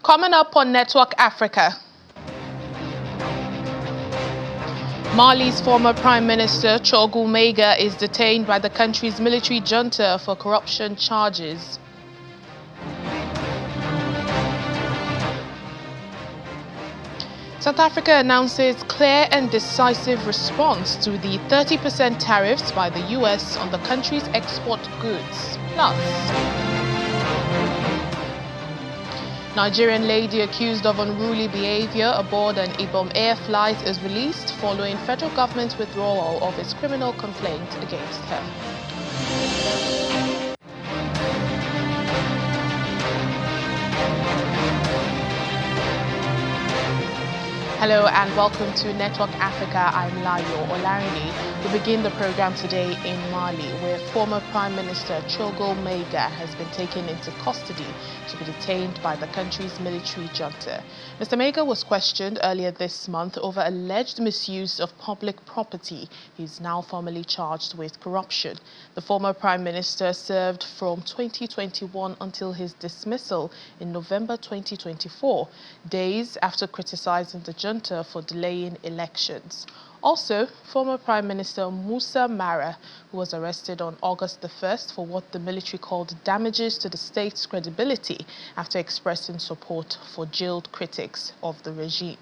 Coming up on Network Africa. Mali's former Prime Minister Maiga is detained by the country's military junta for corruption charges. South Africa announces clear and decisive response to the 30% tariffs by the US on the country's export goods. Plus, Nigerian lady accused of unruly behavior aboard an Ibom Air flight is released following federal government's withdrawal of its criminal complaint against her. Hello and welcome to Network Africa. I'm Layo Olarini. We begin the program today in Mali, where former Prime Minister Maiga has been taken into custody to be detained by the country's military junta. Mr. Maiga was questioned earlier this month over alleged misuse of public property. He's now formally charged with corruption. The former Prime Minister served from 2021 until his dismissal in November 2024, days after criticizing the junta for delaying elections. Also, former Prime Minister Musa Mara, who was arrested on August the 1st for what the military called damages to the state's credibility after expressing support for jailed critics of the regime.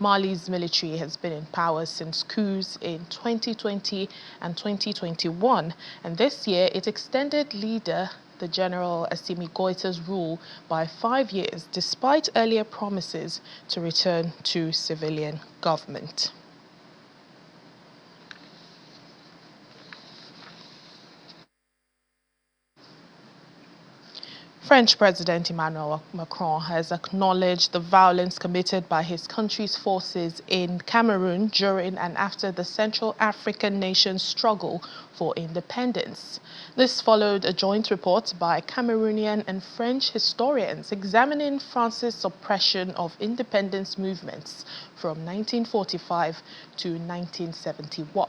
Mali's military has been in power since coups in 2020 and 2021, and this year it extended leader the General Assimi Goita's rule by 5 years, despite earlier promises to return to civilian government. French President Emmanuel Macron has acknowledged the violence committed by his country's forces in Cameroon during and after the Central African nation's struggle for independence. This followed a joint report by Cameroonian and French historians examining France's suppression of independence movements from 1945 to 1971.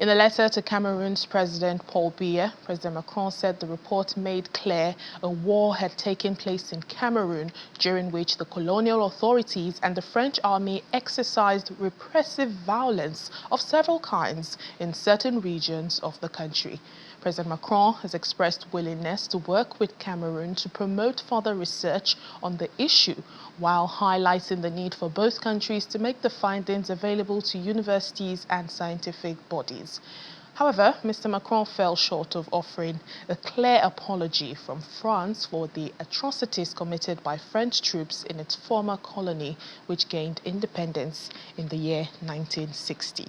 In a letter to Cameroon's President Paul Biya, President Macron said the report made clear a war had taken place in Cameroon during which the colonial authorities and the French army exercised repressive violence of several kinds in certain regions of the country. President Macron has expressed willingness to work with Cameroon to promote further research on the issue, while highlighting the need for both countries to make the findings available to universities and scientific bodies. However, Mr. Macron fell short of offering a clear apology from France for the atrocities committed by French troops in its former colony, which gained independence in the year 1960.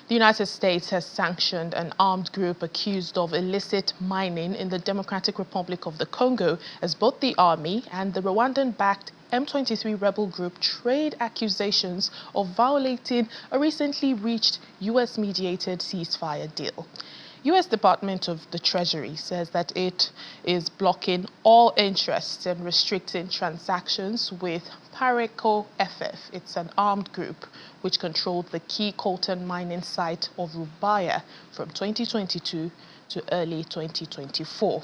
The United States has sanctioned an armed group accused of illicit mining in the Democratic Republic of the Congo as both the army and the Rwandan-backed M23 rebel group trade accusations of violating a recently reached U.S.-mediated ceasefire deal. U.S. Department of the Treasury says that it is blocking all interests and restricting transactions with Pareco FF. It's an armed group which controlled the key coltan mining site of Rubaya from 2022 to early 2024.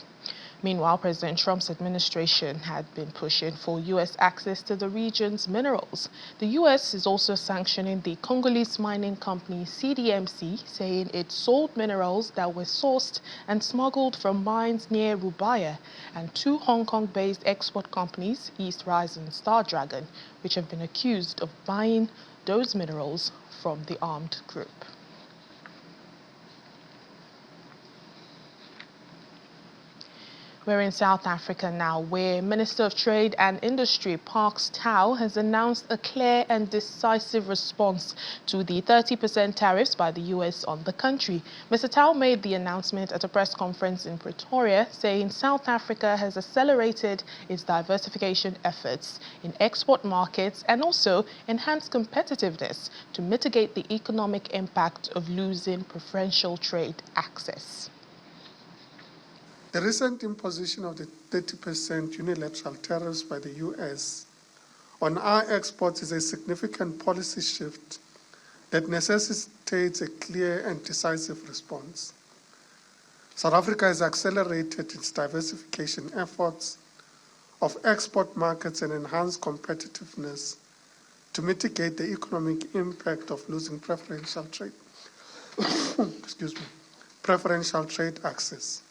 Meanwhile, President Trump's administration had been pushing for U.S. access to the region's minerals. The U.S. is also sanctioning the Congolese mining company CDMC, saying it sold minerals that were sourced and smuggled from mines near Rubaya, and two Hong Kong-based export companies, East Rise and Star Dragon, which have been accused of buying those minerals from the armed group. We're in South Africa now, where Minister of Trade and Industry Parks Tau has announced a clear and decisive response to the 30% tariffs by the U.S. on the country. Mr. Tau made the announcement at a press conference in Pretoria, saying South Africa has accelerated its diversification efforts in export markets and also enhanced competitiveness to mitigate the economic impact of losing preferential trade access. The recent imposition of the 30% unilateral tariffs by the U.S. on our exports is a significant policy shift that necessitates a clear and decisive response. South Africa has accelerated its diversification efforts of export markets and enhance competitiveness to mitigate the economic impact of losing preferential trade, excuse me, preferential trade access.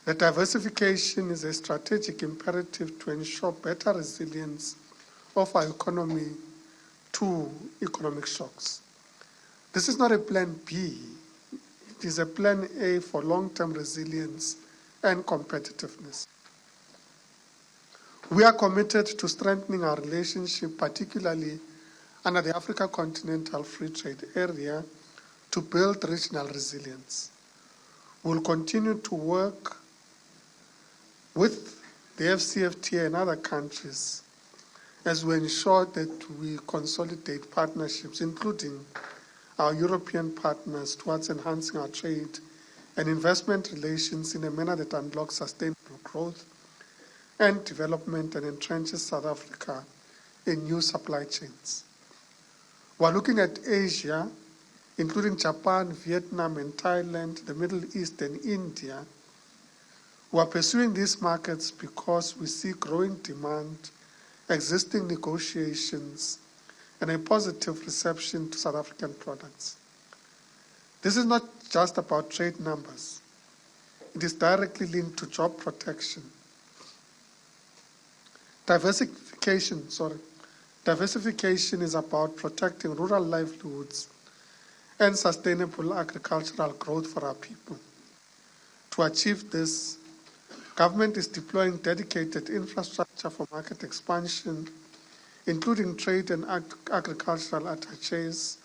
The diversification is a strategic imperative to ensure better resilience of our economy to economic shocks. This is not a plan B, it is a plan A for long-term resilience and competitiveness. We are committed to strengthening our relationship, particularly under the Africa Continental Free Trade Area, to build regional resilience. We will continue to work with the FCFTA and other countries as we ensure that we consolidate partnerships, including our European partners, towards enhancing our trade and investment relations in a manner that unlocks sustainable growth and development and entrenches South Africa in new supply chains. We're looking at Asia, including Japan, Vietnam, and Thailand, the Middle East, and India. We are pursuing these markets because we see growing demand, existing negotiations, and a positive reception to South African products. This is not just about trade numbers. It is directly linked to job protection. Diversification is about protecting rural livelihoods and sustainable agricultural growth for our people. To achieve this, government is deploying dedicated infrastructure for market expansion, including trade and agricultural attaches,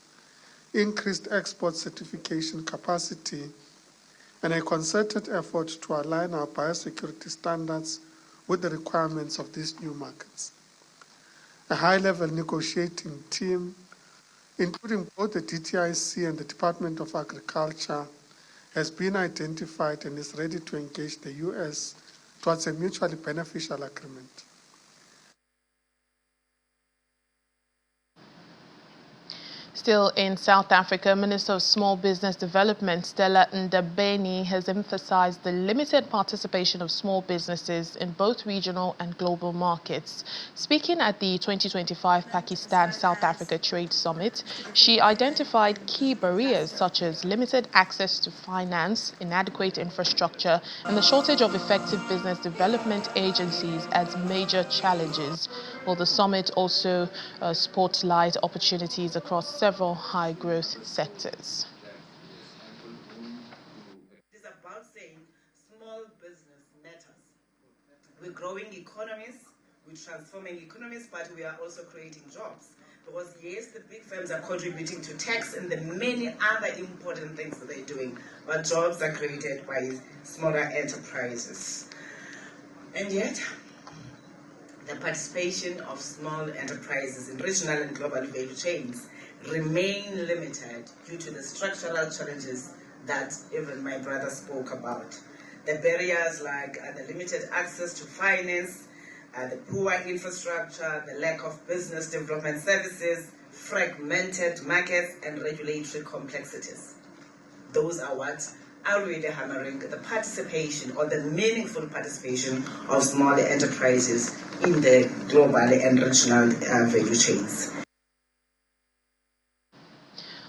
increased export certification capacity, and a concerted effort to align our biosecurity standards with the requirements of these new markets. A high-level negotiating team, including both the DTIC and the Department of Agriculture, has been identified and is ready to engage the U.S. towards a mutually beneficial agreement. Still in South Africa, Minister of Small Business Development Stella Ndabeni has emphasized the limited participation of small businesses in both regional and global markets. Speaking at the 2025 Pakistan-South Africa Trade Summit, she identified key barriers such as limited access to finance, inadequate infrastructure, and the shortage of effective business development agencies as major challenges. Well, the summit also spotlights opportunities across several high-growth sectors. It is about saying small business matters. We're growing economies, we're transforming economies, but we are also creating jobs. Because yes, the big firms are contributing to tax and the many other important things that they're doing, but jobs are created by smaller enterprises. And yet, the participation of small enterprises in regional and global value chains remain limited due to the structural challenges that even my brother spoke about. The barriers like the limited access to finance, the poor infrastructure, the lack of business development services, fragmented markets, and regulatory complexities. Those are what are really hammering the participation or the meaningful participation of small enterprises in the global and regional value chains.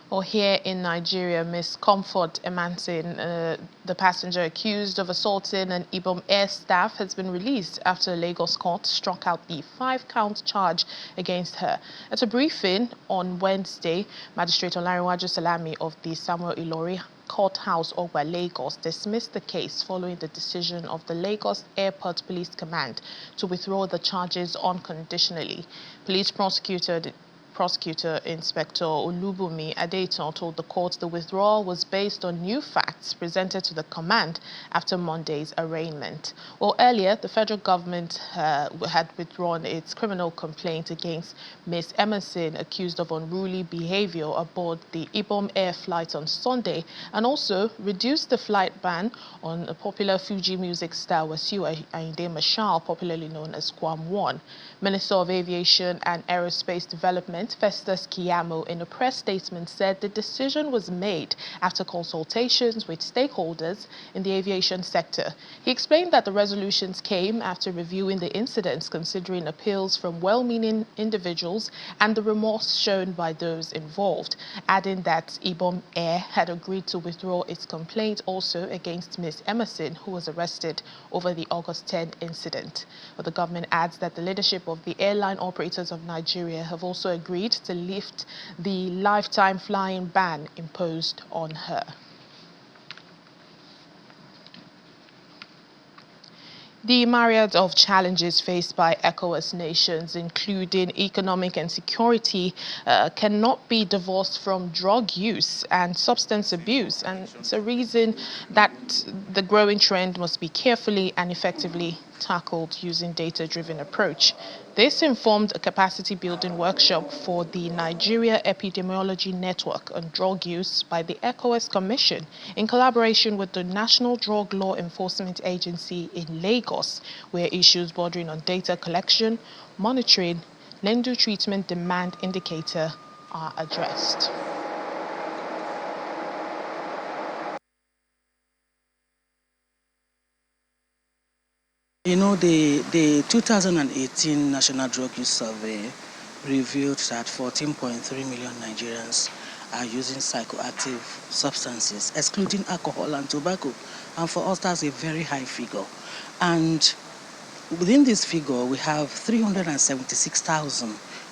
Or here in Nigeria, Ms. Comfort Emanson, the passenger accused of assaulting an Ibom Air staff, has been released after a Lagos court struck out the 5-count charge against her. At a briefing on Wednesday, Magistrate Olanrewaju Salami of the Samuel Ilori Courthouse, Ogba, Lagos, dismissed the case following the decision of the Lagos Airport Police Command to withdraw the charges unconditionally. Police Prosecutor Inspector Olubumi Adeton told the court the withdrawal was based on new facts presented to the command after Monday's arraignment. Well, earlier, the federal government had withdrawn its criminal complaint against Ms. Emerson, accused of unruly behavior aboard the Ibom Air flight on Sunday, and also reduced the flight ban on a popular Fuji music star Wasiu Ayinde Marshal, popularly known as Kwam 1. Minister of Aviation and Aerospace Development Festus Keyamo, in a press statement, said the decision was made after consultations discussions with stakeholders in the aviation sector. He explained that the resolutions came after reviewing the incidents, considering appeals from well-meaning individuals and the remorse shown by those involved, adding that Ibom Air had agreed to withdraw its complaint also against Ms. Emerson, who was arrested over the August 10 incident. But the government adds that the leadership of the Airline Operators of Nigeria have also agreed to lift the lifetime flying ban imposed on her. The myriad of challenges faced by ECOWAS nations, including economic and security, cannot be divorced from drug use and substance abuse. And it's a reason that the growing trend must be carefully and effectively tackled using data-driven approach. This informed a capacity-building workshop for the Nigeria Epidemiology Network on drug use by the ECOWAS Commission in collaboration with the National Drug Law Enforcement Agency in Lagos, where issues bordering on data collection, monitoring, lendo treatment demand indicator are addressed. You know, the 2018 National Drug Use Survey revealed that 14.3 million Nigerians are using psychoactive substances, excluding alcohol and tobacco. And for us, that's a very high figure. And within this figure, we have 376,000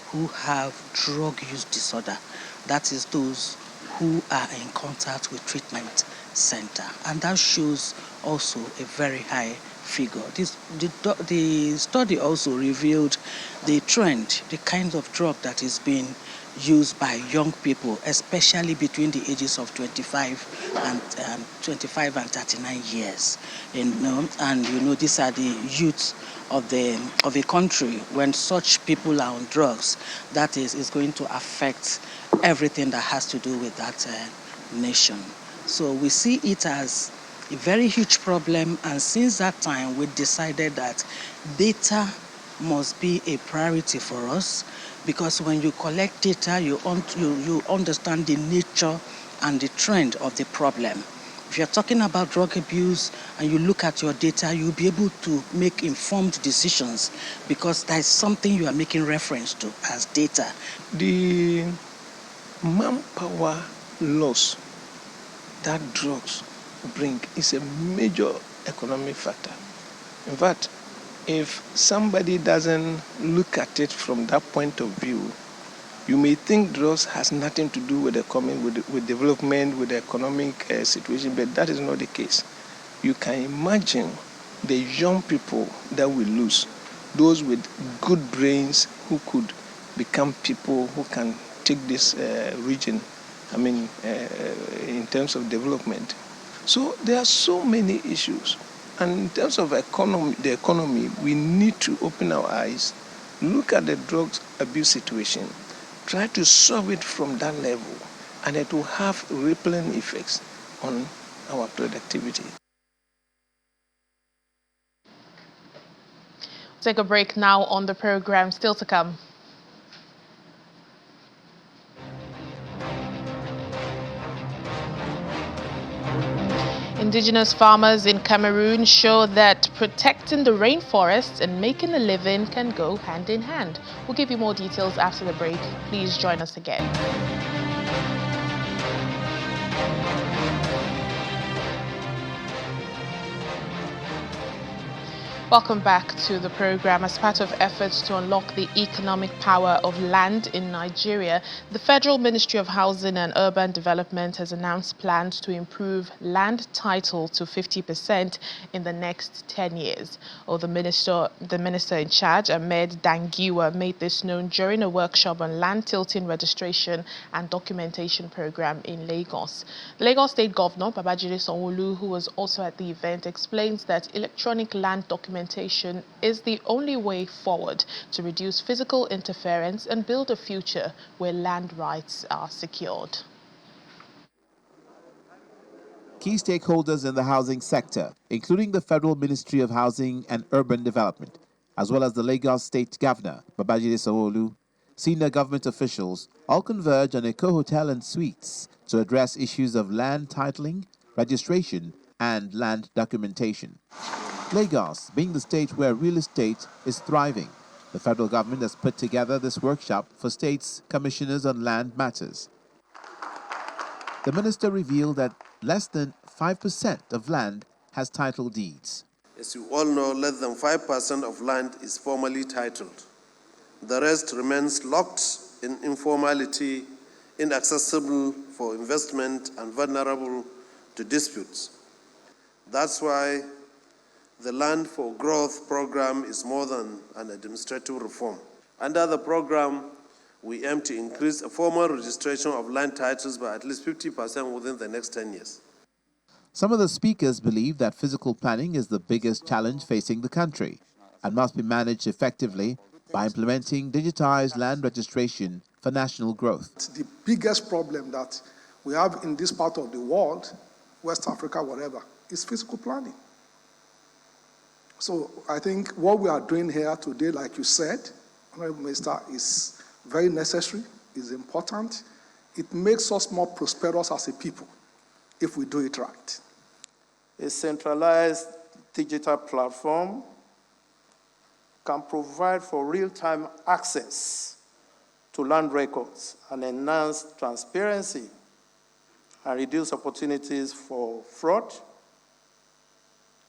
who have drug use disorder. That is those who are in contact with treatment center. And that shows also a very high figure. The study also revealed the trend, the kind of drug that is being used by young people, especially between the ages of 25 and 39 years. And these are the youth of a country. When such people are on drugs, that is going to affect everything that has to do with that nation. So we see it as a very huge problem, and since that time we decided that data must be a priority for us, because when you collect data, you understand the nature and the trend of the problem. If you're talking about drug abuse and you look at your data, you'll be able to make informed decisions, because that is something you are making reference to as data. The manpower loss that drugs bring is a major economic factor. In fact, if somebody doesn't look at it from that point of view, you may think drugs has nothing to do with with development, with the economic situation, but that is not the case. You can imagine the young people that we lose, those with good brains who could become people who can take this region, in terms of development. So there are so many issues. And in terms of the economy, we need to open our eyes, look at the drug abuse situation, try to solve it from that level, and it will have rippling effects on our productivity. Take a break now on the program. Still to come. Indigenous farmers in Cameroon show that protecting the rainforests and making a living can go hand in hand. We'll give you more details after the break. Please join us again. Welcome back to the program. As part of efforts to unlock the economic power of land in Nigeria, the Federal Ministry of Housing and Urban Development has announced plans to improve land title to 50% in the next 10 years. The minister in charge, Ahmed Dangiwa, made this known during a workshop on land tilting registration and documentation program in Lagos. The Lagos State Governor, Babajide Sanwo-Olu, who was also at the event, explains that electronic land documentation is the only way forward to reduce physical interference and build a future where land rights are secured. Key stakeholders in the housing sector, including the Federal Ministry of Housing and Urban Development, as well as the Lagos State Governor, Babajide Sanwo-Olu, senior government officials, all converge on Eco Hotel and Suites to address issues of land titling, registration, and land documentation. Lagos, being the state where real estate is thriving, the federal government has put together this workshop for states' commissioners on land matters. The minister revealed that less than 5% of land has title deeds. As you all know, less than 5% of land is formally titled. The rest remains locked in informality, inaccessible for investment, and vulnerable to disputes. That's why the Land for Growth program is more than an administrative reform. Under the program, we aim to increase a formal registration of land titles by at least 50% within the next 10 years. Some of the speakers believe that physical planning is the biggest challenge facing the country and must be managed effectively by implementing digitized land registration for national growth. The biggest problem that we have in this part of the world, West Africa, whatever, is physical planning. So I think what we are doing here today, like you said, Honorable Minister, is very necessary, is important. It makes us more prosperous as a people if we do it right. A centralized digital platform can provide for real-time access to land records and enhance transparency and reduce opportunities for fraud.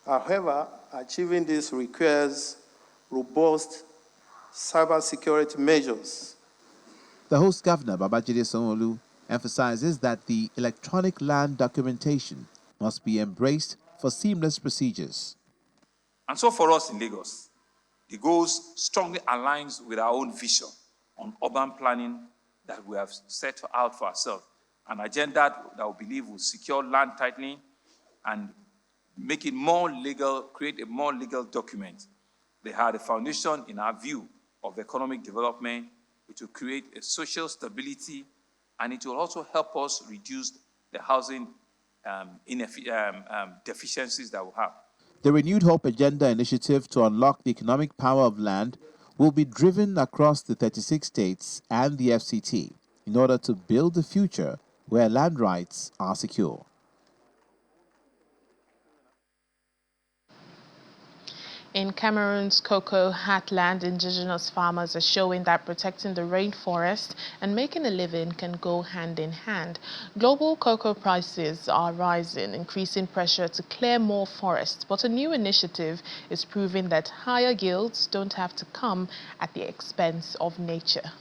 However, achieving this requires robust cybersecurity measures. The host governor, Babajide Sanwo-Olu, emphasizes that the electronic land documentation must be embraced for seamless procedures. And so for us in Lagos, the goals strongly aligns with our own vision on urban planning that we have set out for ourselves, an agenda that we believe will secure land titling and make it more legal, create a more legal document. They had a foundation, in our view, of economic development, which will create a social stability, and it will also help us reduce the housing deficiencies that we have. The Renewed Hope Agenda initiative to unlock the economic power of land will be driven across the 36 states and the FCT in order to build a future where land rights are secure. In Cameroon's cocoa heartland, indigenous farmers are showing that protecting the rainforest and making a living can go hand in hand. Global cocoa prices are rising, increasing pressure to clear more forests, but a new initiative is proving that higher yields don't have to come at the expense of nature.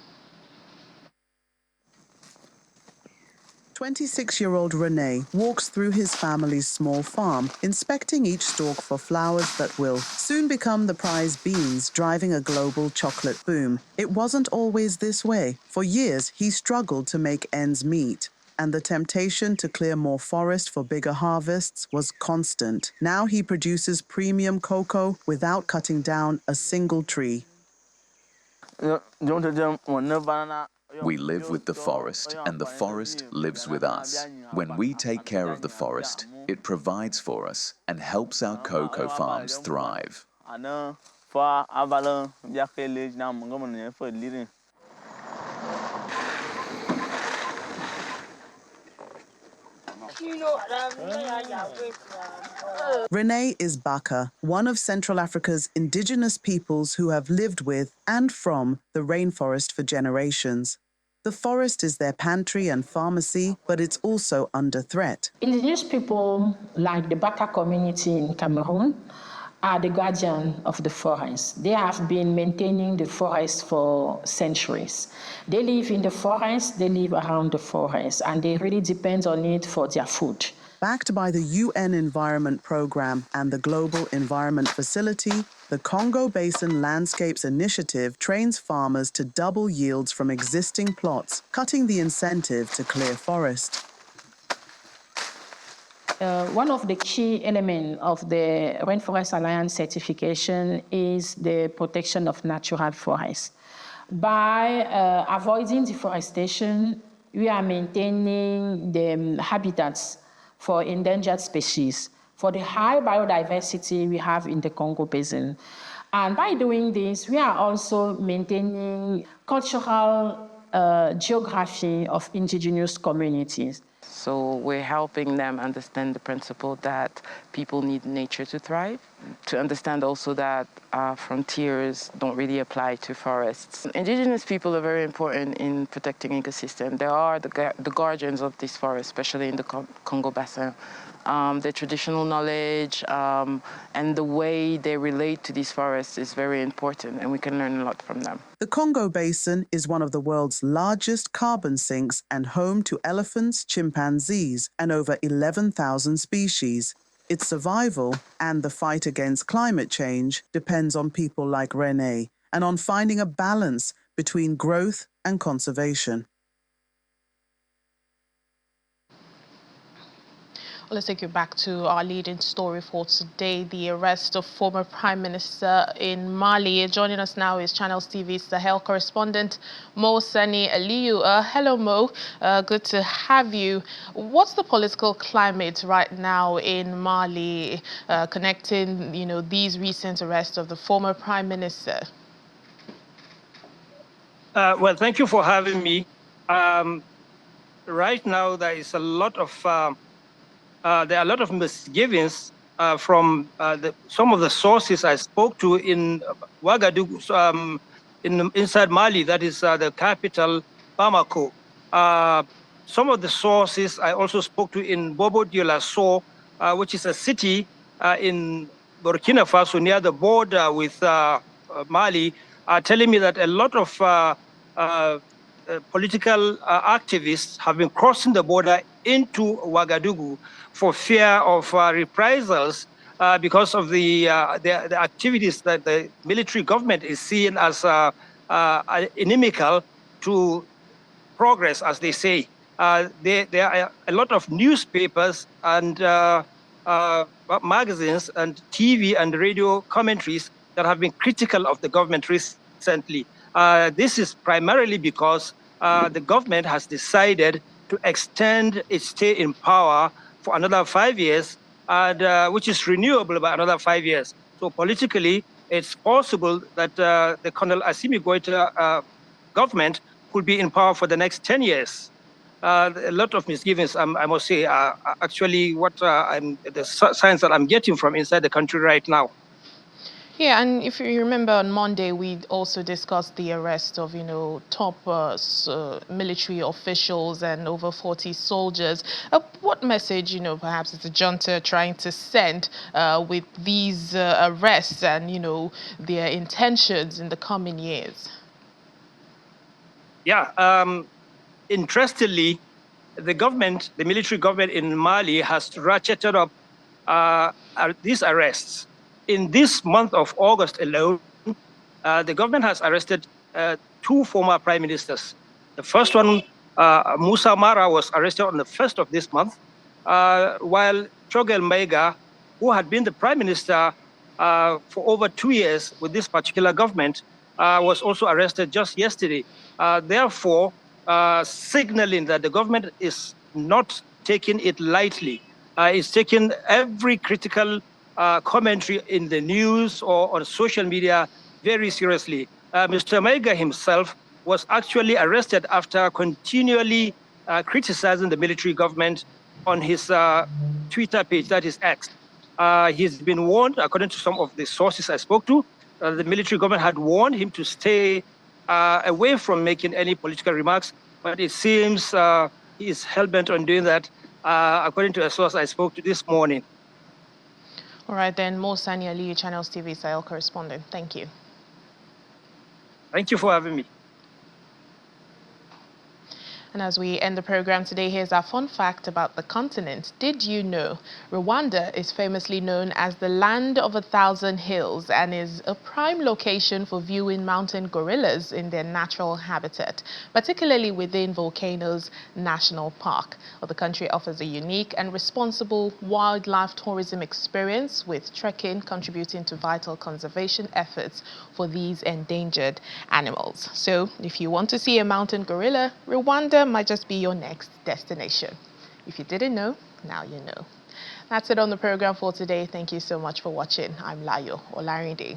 26-year-old Rene walks through his family's small farm, inspecting each stalk for flowers that will soon become the prize beans driving a global chocolate boom. It wasn't always this way. For years, he struggled to make ends meet, and the temptation to clear more forest for bigger harvests was constant. Now he produces premium cocoa without cutting down a single tree. We live with the forest, and the forest lives with us. When we take care of the forest, it provides for us and helps our cocoa farms thrive. Rene is Baka, one of Central Africa's indigenous peoples who have lived with and from the rainforest for generations. The forest is their pantry and pharmacy, but it's also under threat. Indigenous people, like the Baka community in Cameroon, are the guardian of the forest. They have been maintaining the forest for centuries. They live in the forest, they live around the forest, and they really depend on it for their food. Backed by the UN Environment Programme and the Global Environment Facility, the Congo Basin Landscapes Initiative trains farmers to double yields from existing plots, cutting the incentive to clear forest. One of the key elements of the Rainforest Alliance certification is the protection of natural forests. By avoiding deforestation, we are maintaining the habitats for endangered species, for the high biodiversity we have in the Congo Basin. And by doing this, we are also maintaining cultural geography of indigenous communities. So we're helping them understand the principle that people need nature to thrive, to understand also that frontiers don't really apply to forests. Indigenous people are very important in protecting ecosystem. They are the guardians of these forests, especially in the Congo Basin. Their traditional knowledge and the way they relate to these forests is very important, and we can learn a lot from them. The Congo Basin is one of the world's largest carbon sinks and home to elephants, chimpanzees, and over 11,000 species. Its survival and the fight against climate change depends on people like René and on finding a balance between growth and conservation. Let's take you back to our leading story for today, the arrest of former Prime Minister in Mali. Joining us now is Channels TV's Sahel correspondent, Mo Sani Aliyu. Hello, Mo. Good to have you. What's the political climate right now in Mali connecting, these recent arrests of the former Prime Minister? Well, thank you for having me. Right now, there is a lot of there are a lot of misgivings from some of the sources I spoke to in Ouagadougou, inside Mali, that is the capital, Bamako. Some of the sources I also spoke to in Bobo Dioulasso, which is a city in Burkina Faso near the border with Mali, are telling me that a lot of political activists have been crossing the border into Ouagadougou for fear of reprisals because of the activities that the military government is seeing as inimical to progress, as they say. There are a lot of newspapers and magazines and TV and radio commentaries that have been critical of the government recently. This is primarily because the government has decided to extend its stay in power for another 5 years, and which is renewable by another 5 years. So politically, it's possible that the Colonel Assimi Goïta government could be in power for the next 10 years. A lot of misgivings, I must say, are actually what the signs that I'm getting from inside the country right now. Yeah, and if you remember on Monday, we also discussed the arrest of, top military officials and over 40 soldiers. What message, perhaps is the junta trying to send with these arrests and, their intentions in the coming years? Yeah, interestingly, the military government in Mali has ratcheted up these arrests. In this month of August alone, the government has arrested 2 former prime ministers. The first one, Musa Mara, was arrested on the 1st of this month, while Chogel Maiga, who had been the prime minister for over 2 years with this particular government, was also arrested just yesterday. Therefore, signaling that the government is not taking it lightly. It's taking every critical commentary in the news or on social media very seriously. Mr. Maiga himself was actually arrested after continually criticizing the military government on his Twitter page, that is X. He's been warned, according to some of the sources I spoke to, the military government had warned him to stay away from making any political remarks, but it seems he is hell-bent on doing that, according to a source I spoke to this morning. All right, then, Mo Sani Aliyu, Channels TV Sahel correspondent. Thank you. Thank you for having me. And as we end the program today, here's our fun fact about the continent. Did you know Rwanda is famously known as the land of 1,000 hills and is a prime location for viewing mountain gorillas in their natural habitat, particularly within Volcanoes National Park? Well, the country offers a unique and responsible wildlife tourism experience, with trekking contributing to vital conservation efforts for these endangered animals. So if you want to see a mountain gorilla, Rwanda might just be your next destination. If you didn't know, now you know. That's it on the program for today. Thank you so much for watching. I'm Layo Olarinde.